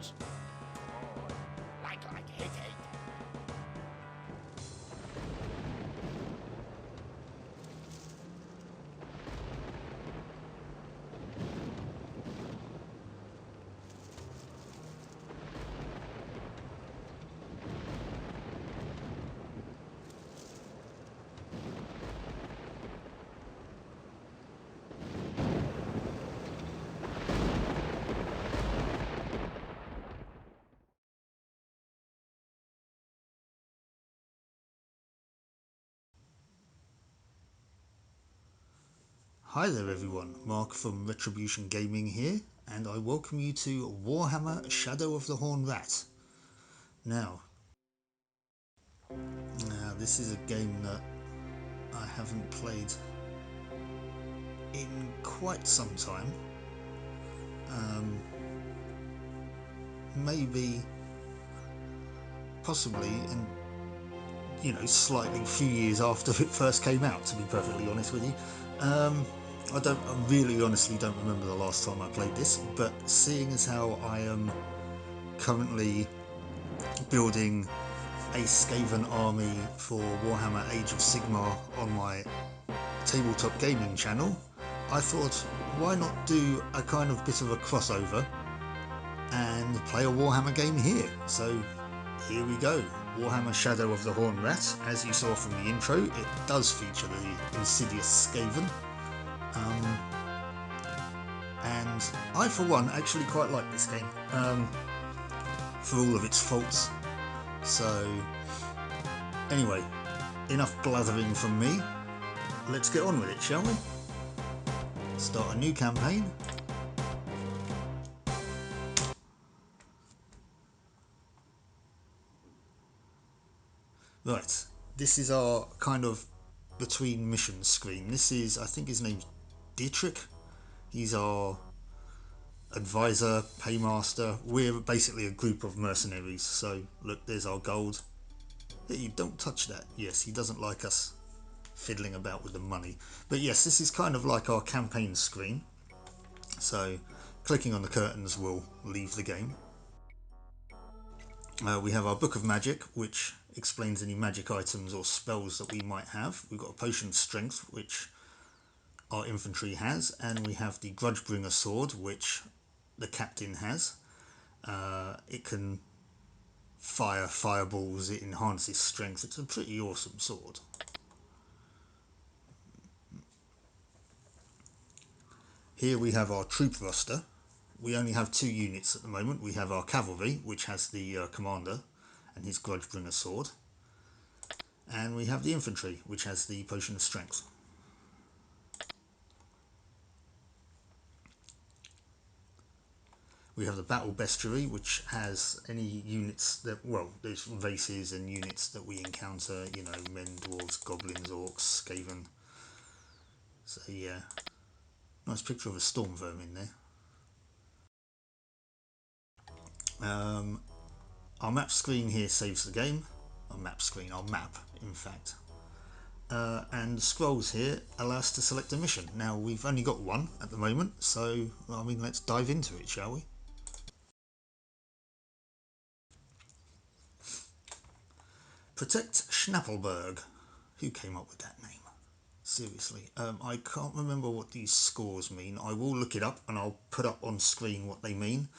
onslaught. Oh, like headache. Hi there everyone, Mark from Retribution Gaming here, and I welcome you to Warhammer Shadow of the Horned Rat. Now, this is a game that I haven't played in quite some time. Maybe, possibly, and slightly a few years after it first came out, to be perfectly honest with you. I really honestly don't remember the last time I played this, but seeing as how I am currently building a Skaven army for Warhammer Age of Sigmar on my tabletop gaming channel, I thought, why not do a kind of bit of a crossover and play a Warhammer game here? So here we go, Warhammer Shadow of the Horned Rat. As you saw from the intro, it does feature the insidious Skaven. And I, for one, actually quite like this game, for all of its faults. So, anyway, enough blathering from me. Let's get on with it, shall we? Start a new campaign. Right, this is our kind of between missions screen. This is, I think his name's Dietrich. He's our advisor, paymaster. We're basically a group of mercenaries. So look, there's our gold. Hey, don't touch that. Yes, he doesn't like us fiddling about with the money. But yes, this is kind of like our campaign screen. So clicking on the curtains will leave the game. We have our Book of Magic, which explains any magic items or spells that we might have. We've got a Potion of Strength, which our infantry has, and we have the Grudgebringer sword, which the captain has. It can fire fireballs, it enhances strength. It's a pretty awesome sword. Here we have our troop roster. We only have 2 units at the moment. We have our cavalry, which has the commander and his Grudgebringer sword. And we have the infantry, which has the Potion of Strength. We have the Battle Bestiary, which has any units that, well, there's races and units that we encounter, men, dwarves, goblins, orcs, Skaven. So yeah, nice picture of a storm vermin there. Our map screen here saves the game. Our map, in fact. And scrolls here allow us to select a mission. Now, we've only got one at the moment, so, let's dive into it, shall we? Protect Schnappelburg. Who came up with that name? Seriously. I can't remember what these scores mean. I will look it up and I'll put up on screen what they mean.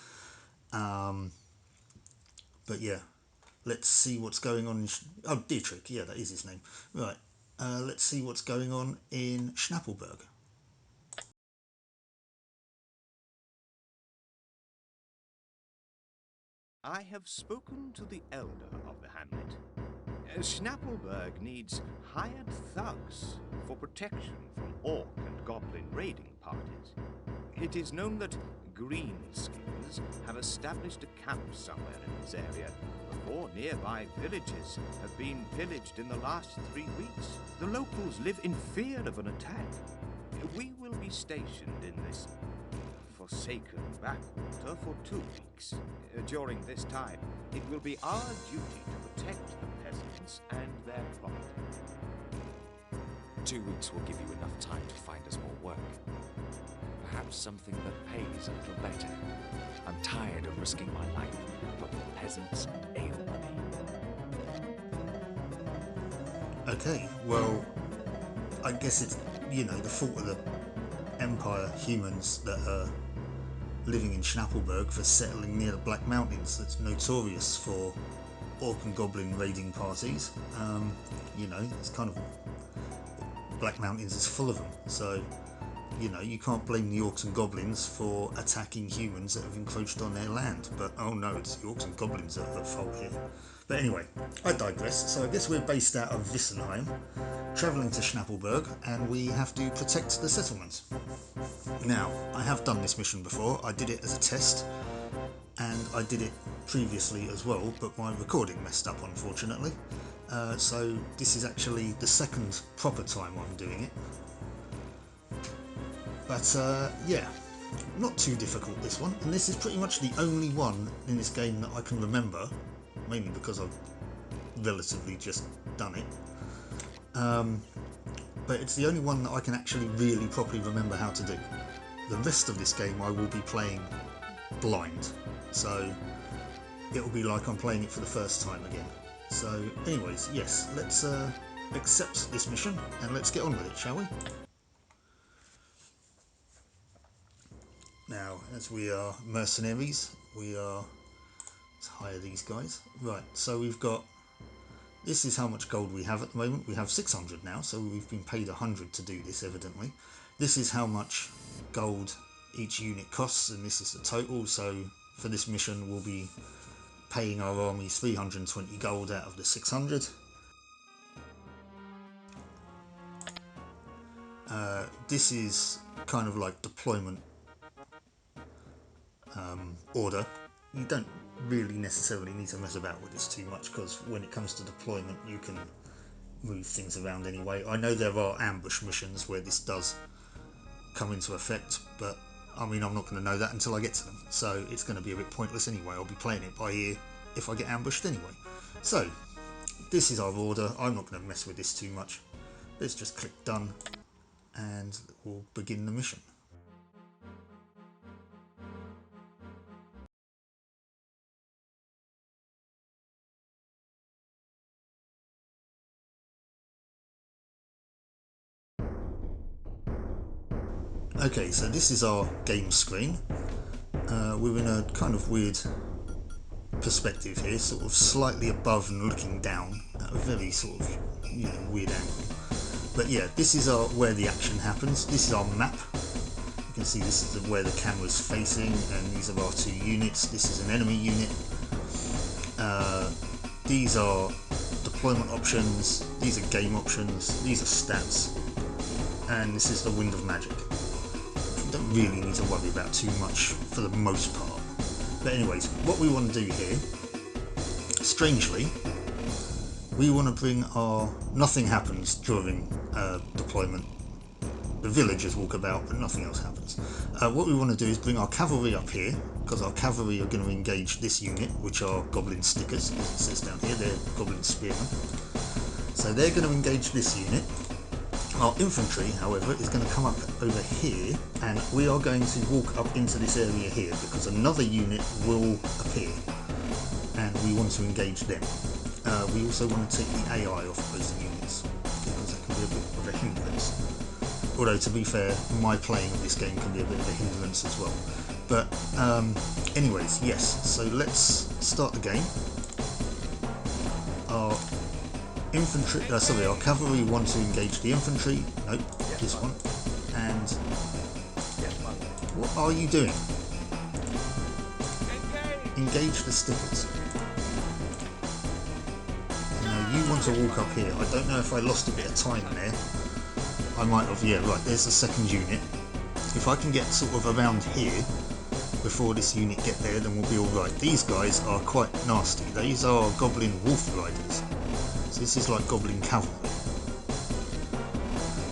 But yeah, let's see what's going on in... Dietrich, yeah, that is his name. Right, let's see what's going on in Schnappelburg. I have spoken to the elder of the hamlet. Schnappelburg needs hired thugs for protection from orc and goblin raiding parties. It is known that greenskins have established a camp somewhere in this area. 4 nearby villages have been pillaged in the last 3 weeks. The locals live in fear of an attack. We will be stationed in this forsaken backwater for 2 weeks. During this time, it will be our duty to protect the peasants and their property. 2 weeks will give you enough time to find us more work. Perhaps perhaps something that pays a little better. I'm tired of risking my life for peasants and ale money. Okay, well, I guess it's, you know, the fault of the Empire humans that are living in Schnappelburg for settling near the Black Mountains that's notorious for Orc and Goblin raiding parties. You know, it's kind of... Black Mountains is full of them, so, you know, you can't blame the Orcs and Goblins for attacking humans that have encroached on their land, but oh no, it's the Orcs and Goblins that are at fault here. But anyway, I digress. So I guess we're based out of Wissenheim, travelling to Schnappelburg, and we have to protect the settlement. Now, I have done this mission before. I did it as a test, and I did it previously as well, but my recording messed up, unfortunately. So this is actually the second proper time I'm doing it. But yeah, not too difficult, this one, and this is pretty much the only one in this game that I can remember, mainly because I've relatively just done it. But it's the only one that I can actually really properly remember how to do. The rest of this game I will be playing blind, so it'll be like I'm playing it for the first time again. So anyways, yes, let's accept this mission and let's get on with it, shall we? Now, as we are mercenaries, let's hire these guys. Right, so we've got, this is how much gold we have at the moment. We have 600 now, so we've been paid 100 to do this, evidently. This is how much gold each unit costs, and this is the total. So for this mission, we'll be paying our army 320 gold out of the 600. This is kind of like deployment order. You don't really necessarily need to mess about with this too much, because when it comes to deployment you can move things around anyway. I know there are ambush missions where this does come into effect, but I mean, I'm not going to know that until I get to them, so it's going to be a bit pointless anyway. I'll be playing it by ear if I get ambushed anyway. So this is our order. I'm not going to mess with this too much. Let's just click done and we'll begin the mission. Okay, so this is our game screen. We're in a kind of weird perspective here, sort of slightly above and looking down at a very sort of, you know, weird angle. But yeah, this is where the action happens. This is our map. You can see this is where the camera's facing, and these are our two units. This is an enemy unit. These are deployment options. These are game options. These are stats. And this is the Wind of Magic. Don't really need to worry about too much for the most part. But anyways, what we want to do here, strangely, we want to bring our... Nothing happens during deployment. The villagers walk about, but nothing else happens. What we want to do is bring our cavalry up here, because our cavalry are going to engage this unit, which are Goblin Stickers, as it says down here. They're Goblin Spearmen. So they're going to engage this unit. Our infantry, however, is going to come up over here, and we are going to walk up into this area here, because another unit will appear, and we want to engage them. We also want to take the AI off those units, because that can be a bit of a hindrance. Although, to be fair, my playing of this game can be a bit of a hindrance as well. But anyways, yes, so let's start the game. Our infantry, our cavalry want to engage the infantry. Nope, this one. And what are you doing? Engage the stickers. Now you want to walk up here. I don't know if I lost a bit of time there. I might have. Yeah, right. There's the second unit. If I can get sort of around here before this unit get there, then we'll be all right. These guys are quite nasty. These are Goblin Wolf Riders. This is like Goblin Cavalry.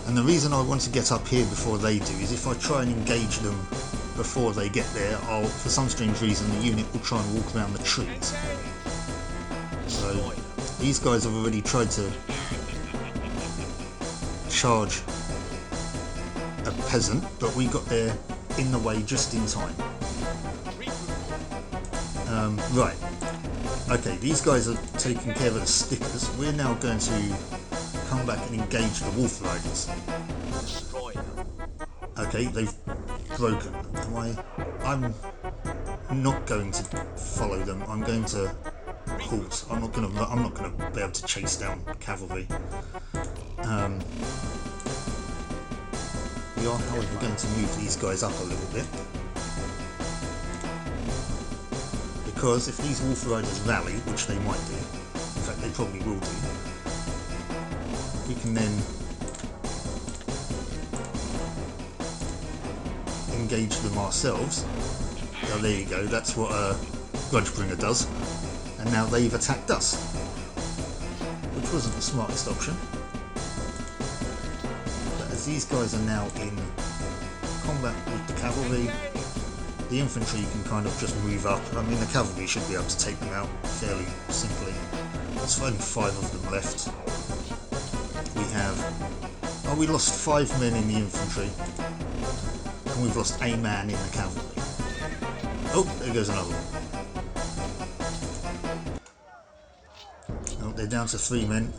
And the reason I want to get up here before they do is if I try and engage them before they get there, for some strange reason the unit will try and walk around the trees. So these guys have already tried to charge a peasant, but we got there in the way just in time. Right. Okay, these guys are taking care of the stickers. We're now going to come back and engage the wolf riders. Okay, they've broken. I'm not going to follow them. I'm going to halt. I'm not going to be able to chase down cavalry. We are, however, going to move these guys up a little bit, because if these wolf riders rally, which they might do, in fact they probably will do, we can then engage them ourselves. Oh, there you go, that's what a Grudgebringer does, and now they've attacked us, which wasn't the smartest option. But as these guys are now in combat with the cavalry, the infantry can kind of just move up. I mean, the cavalry should be able to take them out fairly simply. There's only 5 of them left. We have... oh, we lost 5 men in the infantry, and we've lost a man in the cavalry. Oh, there goes another one. Oh, they're down to 3 men.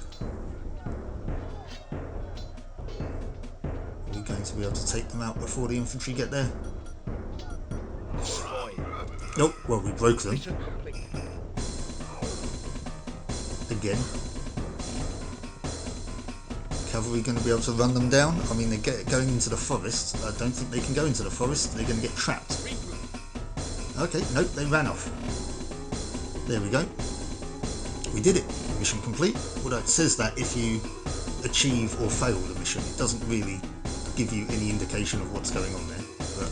Are we going to be able to take them out before the infantry get there? Nope, well, we broke them. Again. Cavalry going to be able to run them down? I mean, they're going into the forest. I don't think they can go into the forest. They're going to get trapped. Okay, nope, they ran off. There we go. We did it. Mission complete. Although it says that if you achieve or fail the mission, it doesn't really give you any indication of what's going on there. But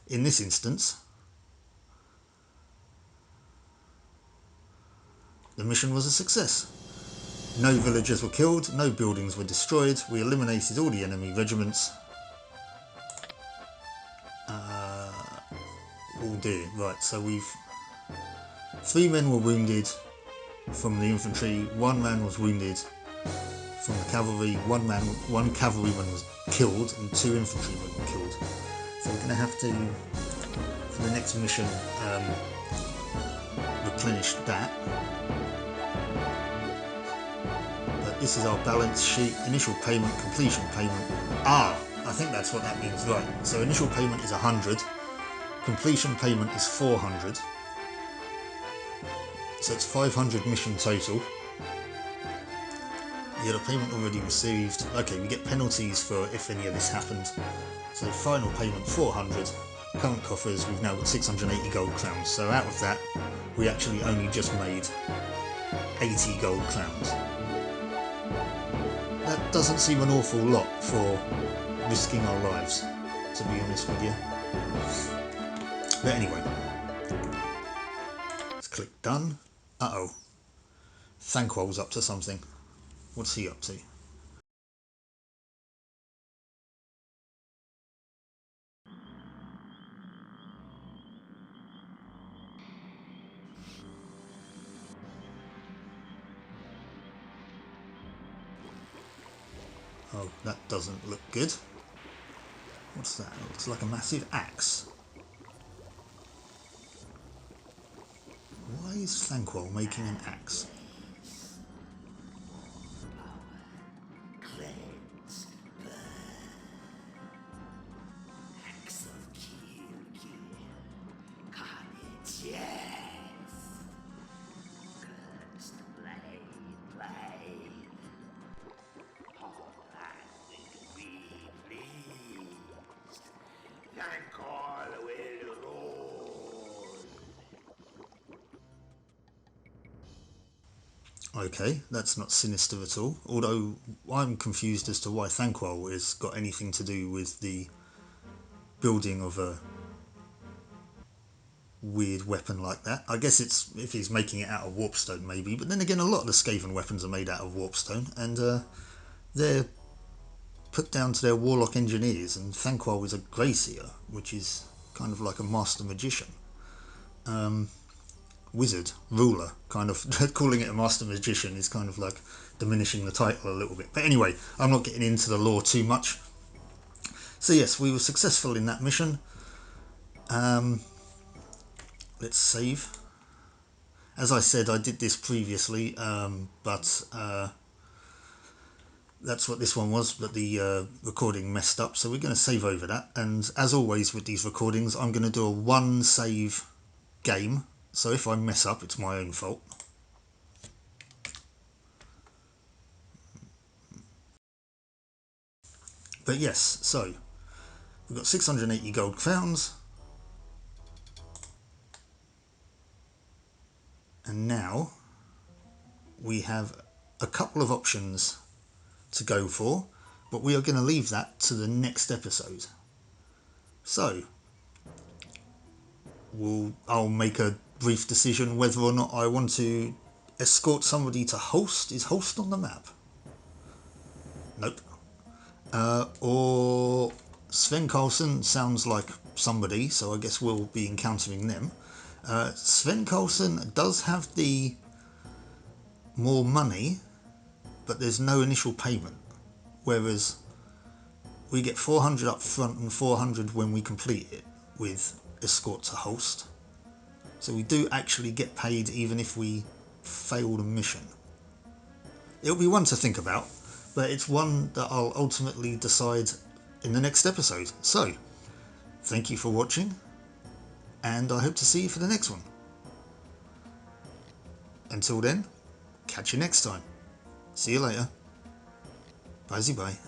in this instance, the mission was a success. No villagers were killed, no buildings were destroyed, we eliminated all the enemy regiments. Oh dear, right, so 3 men were wounded from the infantry, 1 man was wounded from the cavalry, 1 cavalryman was killed, and 2 infantrymen were killed. So we're going to have to, for the next mission, replenish that. This is our balance sheet. Initial payment, completion payment. Ah, I think that's what that means, right. So initial payment is 100. Completion payment is 400. So it's 500 mission total. Yeah, the payment already received. Okay, we get penalties for if any of this happens. So final payment 400. Current coffers, we've now got 680 gold crowns. So out of that, we actually only just made 80 gold crowns. That doesn't seem an awful lot for risking our lives, to be honest with you. But anyway, let's click done. Uh-oh. Thankwell's up to something. What's he up to? Oh, that doesn't look good. What's that? It looks like a massive axe. Why is Thankwell making an axe? Okay, that's not sinister at all, although I'm confused as to why Thankwell has got anything to do with the building of a weird weapon like that. I guess it's if he's making it out of warpstone maybe, but then again a lot of the Skaven weapons are made out of warpstone, and they're put down to their warlock engineers, and Thankwell is a Greyseer, which is kind of like a master magician. Wizard, ruler, kind of calling it a master magician is kind of like diminishing the title a little bit. But anyway, I'm not getting into the lore too much. So yes, we were successful in that mission. Let's save. As I said, I did this previously, but that's what this one was, but the recording messed up, so we're going to save over that. And as always with these recordings, I'm going to do a one save game, so if I mess up, it's my own fault. But yes, so we've got 680 gold crowns, and now we have a couple of options to go for, but we are going to leave that to the next episode. So I'll make a brief decision whether or not I want to escort somebody to Holst. Is Holst on the map? Nope. Or Sven Karlsson sounds like somebody, so I guess we'll be encountering them. Sven Karlsson does have the more money, but there's no initial payment, whereas we get 400 up front and 400 when we complete it with escort to Holst. So we do actually get paid even if we fail the mission. It'll be one to think about, but it's one that I'll ultimately decide in the next episode. So, thank you for watching, and I hope to see you for the next one. Until then, catch you next time. See you later. Bye-bye.